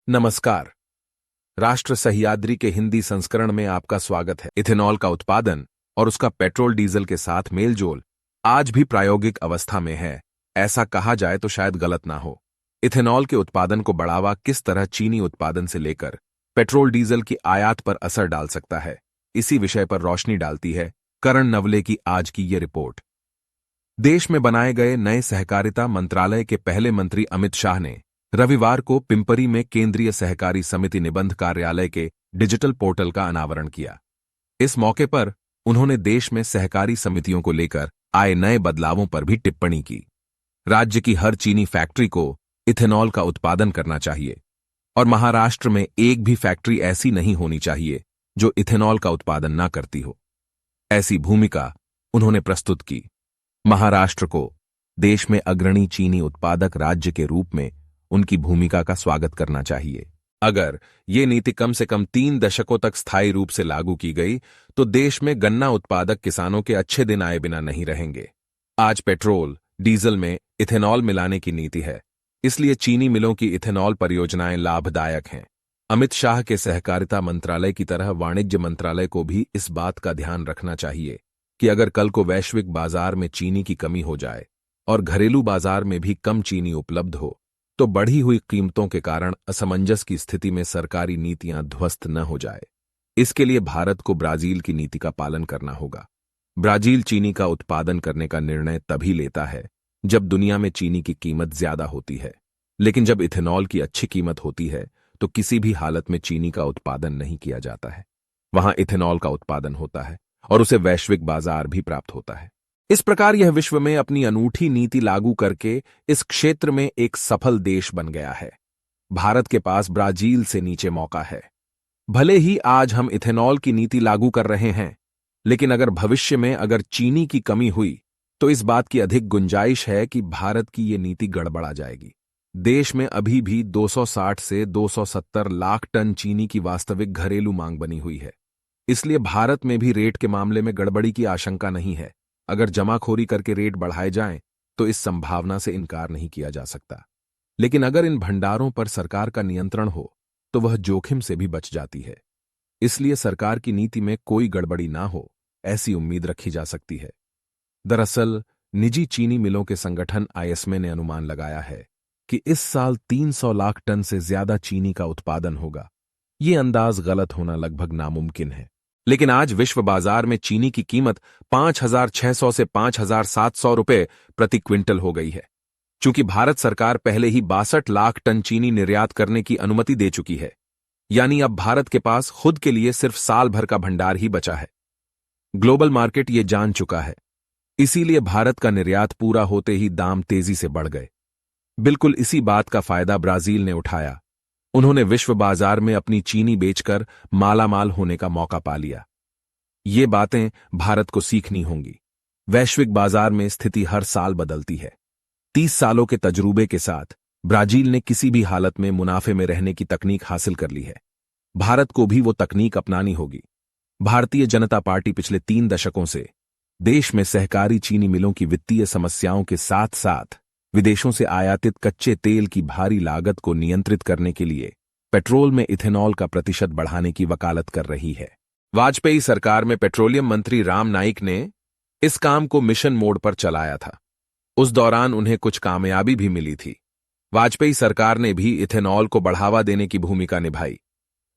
नमस्कार। राष्ट्र सह्याद्री के हिंदी संस्करण में आपका स्वागत है। इथेनॉल का उत्पादन और उसका पेट्रोल डीजल के साथ मेलजोल आज भी प्रायोगिक अवस्था में है। ऐसा कहा जाए तो शायद गलत ना हो। इथेनॉल के उत्पादन को बढ़ावा किस तरह चीनी उत्पादन से लेकर पेट्रोल डीजल की आयात पर असर डाल सकता है, इसी विषय पर रोशनी डालती है करण नवले की आज की ये रिपोर्ट। देश में बनाए गए नए सहकारिता मंत्रालय के पहले मंत्री अमित शाह ने रविवार को पिंपरी में केंद्रीय सहकारी समिति निबंध कार्यालय के डिजिटल पोर्टल का अनावरण किया। इस मौके पर उन्होंने देश में सहकारी समितियों को लेकर आए नए बदलावों पर भी टिप्पणी की। राज्य की हर चीनी फैक्ट्री को इथेनॉल का उत्पादन करना चाहिए और महाराष्ट्र में एक भी फैक्ट्री ऐसी नहीं होनी चाहिए जो इथेनॉल का उत्पादन न करती हो, ऐसी भूमिका उन्होंने प्रस्तुत की। महाराष्ट्र को देश में अग्रणी चीनी उत्पादक राज्य के रूप में उनकी भूमिका का स्वागत करना चाहिए। अगर ये नीति कम से कम 3 दशकों तक स्थायी रूप से लागू की गई तो देश में गन्ना उत्पादक किसानों के अच्छे दिन आए बिना नहीं रहेंगे। आज पेट्रोल डीजल में इथेनॉल मिलाने की नीति है, इसलिए चीनी मिलों की इथेनॉल परियोजनाएं लाभदायक हैं। अमित शाह के सहकारिता मंत्रालय की तरह वाणिज्य मंत्रालय को भी इस बात का ध्यान रखना चाहिए कि अगर कल को वैश्विक बाजार में चीनी की कमी हो जाए और घरेलू बाजार में भी कम चीनी उपलब्ध हो तो बढ़ी हुई कीमतों के कारण असमंजस की स्थिति में सरकारी नीतियां ध्वस्त न हो जाए। इसके लिए भारत को ब्राजील की नीति का पालन करना होगा। ब्राजील चीनी का उत्पादन करने का निर्णय तभी लेता है जब दुनिया में चीनी की कीमत ज्यादा होती है, लेकिन जब इथेनॉल की अच्छी कीमत होती है तो किसी भी हालत में चीनी का उत्पादन नहीं किया जाता है। वहां इथेनॉल का उत्पादन होता है और उसे वैश्विक बाजार भी प्राप्त होता है। इस प्रकार यह विश्व में अपनी अनूठी नीति लागू करके इस क्षेत्र में एक सफल देश बन गया है। भारत के पास ब्राजील से नीचे मौका है। भले ही आज हम इथेनॉल की नीति लागू कर रहे हैं, लेकिन अगर भविष्य में अगर चीनी की कमी हुई तो इस बात की अधिक गुंजाइश है कि भारत की ये नीति गड़बड़ा जाएगी। देश में अभी भी 260 से 270 लाख टन चीनी की वास्तविक घरेलू मांग बनी हुई है। इसलिए भारत में भी रेट के मामले में गड़बड़ी की आशंका नहीं है। अगर जमाखोरी करके रेट बढ़ाए जाएं तो इस संभावना से इनकार नहीं किया जा सकता, लेकिन अगर इन भंडारों पर सरकार का नियंत्रण हो तो वह जोखिम से भी बच जाती है। इसलिए सरकार की नीति में कोई गड़बड़ी ना हो, ऐसी उम्मीद रखी जा सकती है। दरअसल निजी चीनी मिलों के संगठन आईएसएमए ने अनुमान लगाया है कि इस साल 300 लाख टन से ज्यादा चीनी का उत्पादन होगा। ये अंदाज गलत होना लगभग नामुमकिन है, लेकिन आज विश्व बाजार में चीनी की कीमत 5,600 से 5,700 रुपए प्रति क्विंटल हो गई है। चूंकि भारत सरकार पहले ही 62 लाख टन चीनी निर्यात करने की अनुमति दे चुकी है, यानी अब भारत के पास खुद के लिए सिर्फ साल भर का भंडार ही बचा है। ग्लोबल मार्केट ये जान चुका है, इसीलिए भारत का निर्यात पूरा होते ही दाम तेजी से बढ़ गए। बिल्कुल इसी बात का फायदा ब्राजील ने उठाया। उन्होंने विश्व बाजार में अपनी चीनी बेचकर मालामाल होने का मौका पा लिया। ये बातें भारत को सीखनी होंगी। वैश्विक बाजार में स्थिति हर साल बदलती है। 30 सालों के तजुर्बे के साथ ब्राजील ने किसी भी हालत में मुनाफे में रहने की तकनीक हासिल कर ली है। भारत को भी वो तकनीक अपनानी होगी। भारतीय जनता पार्टी पिछले 3 दशकों से देश में सहकारी चीनी मिलों की वित्तीय समस्याओं के साथ साथ विदेशों से आयातित कच्चे तेल की भारी लागत को नियंत्रित करने के लिए पेट्रोल में इथेनॉल का प्रतिशत बढ़ाने की वकालत कर रही है। वाजपेयी सरकार में पेट्रोलियम मंत्री राम नाईक ने इस काम को मिशन मोड पर चलाया था। उस दौरान उन्हें कुछ कामयाबी भी मिली थी। वाजपेयी सरकार ने भी इथेनॉल को बढ़ावा देने की भूमिका निभाई,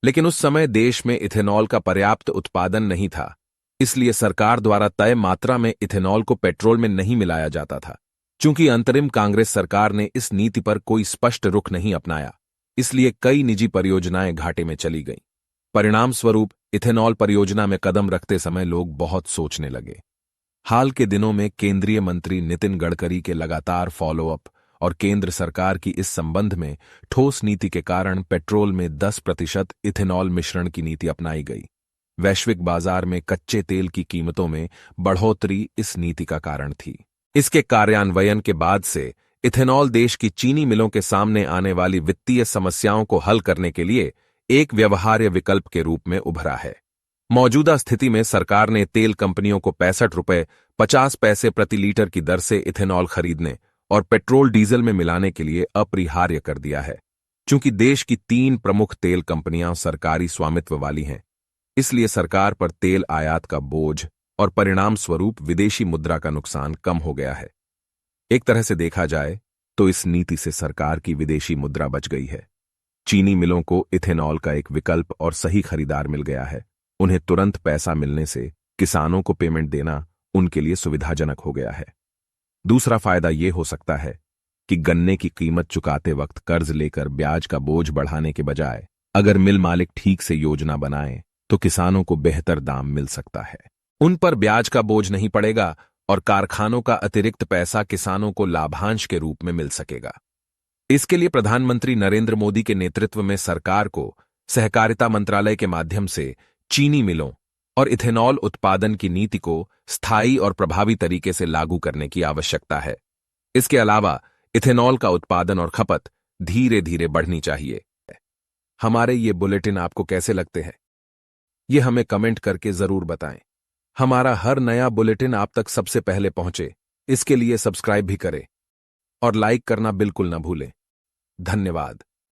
लेकिन उस समय देश में इथेनॉल का पर्याप्त उत्पादन नहीं था, इसलिए सरकार द्वारा तय मात्रा में इथेनॉल को पेट्रोल में नहीं मिलाया जाता था। चूंकि अंतरिम कांग्रेस सरकार ने इस नीति पर कोई स्पष्ट रुख नहीं अपनाया, इसलिए कई निजी परियोजनाएं घाटे में चली गईं। परिणाम स्वरूप इथेनॉल परियोजना में कदम रखते समय लोग बहुत सोचने लगे। हाल के दिनों में केंद्रीय मंत्री नितिन गडकरी के लगातार फॉलोअप और केंद्र सरकार की इस संबंध में ठोस नीति के कारण पेट्रोल में 10% इथेनॉल मिश्रण की नीति अपनाई गई। वैश्विक बाजार में कच्चे तेल की कीमतों में बढ़ोतरी इस नीति का कारण थी। इसके कार्यान्वयन के बाद से इथेनॉल देश की चीनी मिलों के सामने आने वाली वित्तीय समस्याओं को हल करने के लिए एक व्यवहार्य विकल्प के रूप में उभरा है। मौजूदा स्थिति में सरकार ने तेल कंपनियों को 65 रुपये 50 पैसे प्रति लीटर की दर से इथेनॉल खरीदने और पेट्रोल डीजल में मिलाने के लिए अपरिहार्य कर दिया है। चूंकि देश की 3 प्रमुख तेल कंपनियां सरकारी स्वामित्व वाली हैं, इसलिए सरकार पर तेल आयात का बोझ और परिणाम स्वरूप विदेशी मुद्रा का नुकसान कम हो गया है। एक तरह से देखा जाए तो इस नीति से सरकार की विदेशी मुद्रा बच गई है। चीनी मिलों को इथेनॉल का एक विकल्प और सही खरीदार मिल गया है। उन्हें तुरंत पैसा मिलने से किसानों को पेमेंट देना उनके लिए सुविधाजनक हो गया है। दूसरा फायदा यह हो सकता है कि गन्ने की कीमत चुकाते वक्त कर्ज लेकर ब्याज का बोझ बढ़ाने के बजाय अगर मिल मालिक ठीक से योजना बनाए तो किसानों को बेहतर दाम मिल सकता है। उन पर ब्याज का बोझ नहीं पड़ेगा और कारखानों का अतिरिक्त पैसा किसानों को लाभांश के रूप में मिल सकेगा। इसके लिए प्रधानमंत्री नरेंद्र मोदी के नेतृत्व में सरकार को सहकारिता मंत्रालय के माध्यम से चीनी मिलों और इथेनॉल उत्पादन की नीति को स्थायी और प्रभावी तरीके से लागू करने की आवश्यकता है। इसके अलावा इथेनॉल का उत्पादन और खपत धीरे धीरे बढ़नी चाहिए। हमारे ये बुलेटिन आपको कैसे लगते हैं, ये हमें कमेंट करके जरूर बताएं। हमारा हर नया बुलेटिन आप तक सबसे पहले पहुंचे, इसके लिए सब्सक्राइब भी करें और लाइक करना बिल्कुल न भूलें। धन्यवाद।